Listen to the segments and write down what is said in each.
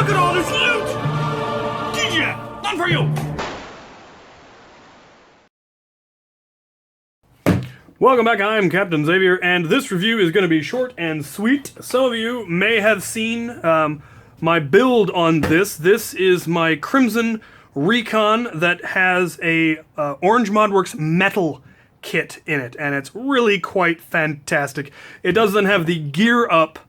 Look at all this loot! DJ, none for you! Welcome back, I'm Captain Xavier, and this review is going to be short and sweet. Some of you may have seen my build on this. This is my Crimson Recon that has a Orange Modworks metal kit in it, and it's really quite fantastic. It doesn't have the Gear Up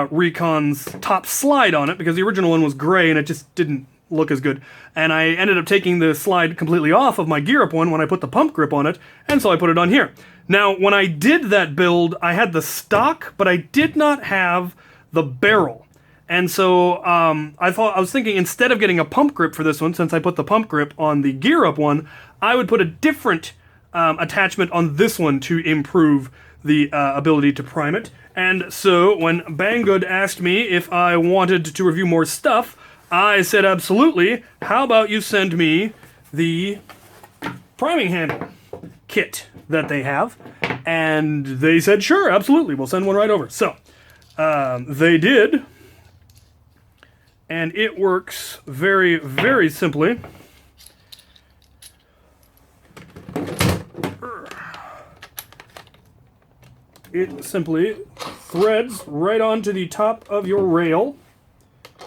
Recon's top slide on it, because the original one was gray and it just didn't look as good. And I ended up taking the slide completely off of my Gear Up one when I put the pump grip on it, and so I put it on here. Now, when I did that build, I had the stock, but I did not have the barrel. And so I was thinking, instead of getting a pump grip for this one, since I put the pump grip on the Gear Up one, I would put a different attachment on this one to improve the ability to prime it. And so when Banggood asked me if I wanted to review more stuff, I said absolutely. How about you send me the priming handle kit that they have? And they said, sure, absolutely, we'll send one right over. So they did, and it works very, very simply. It simply threads right onto the top of your rail.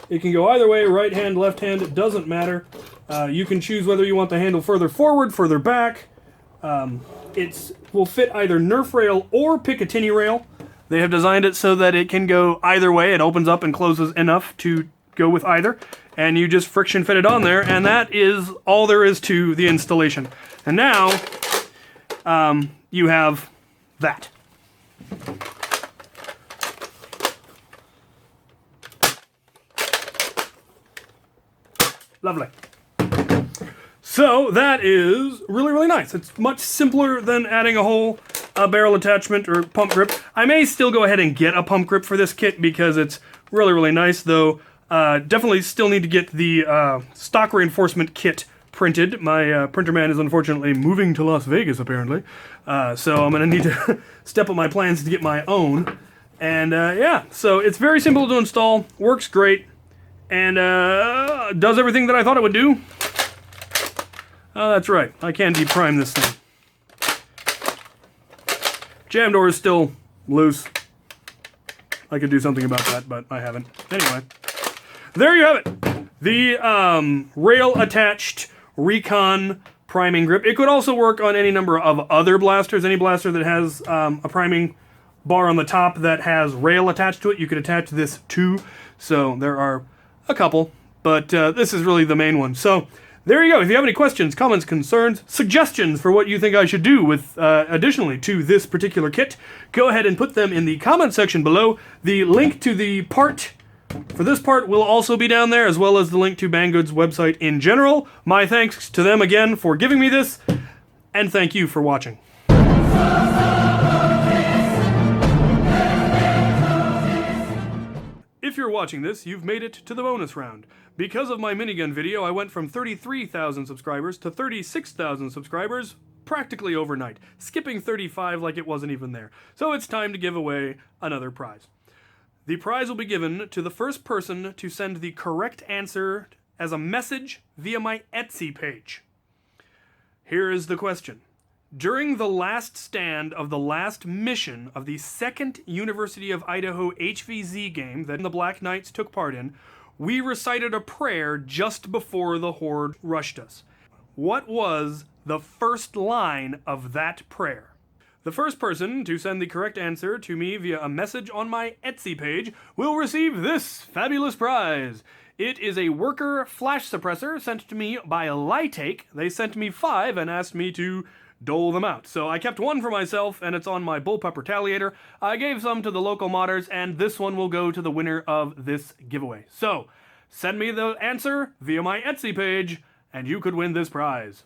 It can go either way, right hand, left hand, it doesn't matter. You can choose whether you want the handle further forward, further back. It will fit either Nerf rail or Picatinny rail. They have designed it so that it can go either way. It opens up and closes enough to go with either. And you just friction fit it on there, and that is all there is to the installation. And now, you have that. Lovely. So that is really, really nice. It's much simpler than adding a whole barrel attachment or pump grip. I may still go ahead and get a pump grip for this kit because it's really, really nice, though definitely still need to get the stock reinforcement kit printed. My printer man is unfortunately moving to Las Vegas, apparently. So I'm going to need to step up my plans to get my own. And yeah, so it's very simple to install, works great, and does everything that I thought it would do. Oh, that's right, I can deprime this thing. Jam door is still loose. I could do something about that, but I haven't. Anyway, there you have it. The rail-attached Recon priming grip. It could also work on any number of other blasters. Any blaster that has a priming bar on the top that has rail attached to it, you could attach this to. So there are a couple, but this is really the main one. So there you go. If you have any questions, comments, concerns, suggestions for what you think I should do with additionally to this particular kit, go ahead and put them in the comment section below. The link to the part for this part will also be down there, as well as the link to Banggood's website in general. My thanks to them again for giving me this, and thank you for watching. If you're watching this, you've made it to the bonus round. Because of my minigun video, I went from 33,000 subscribers to 36,000 subscribers practically overnight, skipping 35 like it wasn't even there. So it's time to give away another prize. The prize will be given to the first person to send the correct answer as a message via my Etsy page. Here is the question. During the last stand of the last mission of the second University of Idaho HVZ game that the Black Knights took part in, we recited a prayer just before the Horde rushed us. What was the first line of that prayer? The first person to send the correct answer to me via a message on my Etsy page will receive this fabulous prize. It is a worker flash suppressor sent to me by Lytake. They sent me 5 and asked me to dole them out. So I kept one for myself, and it's on my bullpup retaliator. I gave some to the local modders, and this one will go to the winner of this giveaway. So send me the answer via my Etsy page, and you could win this prize.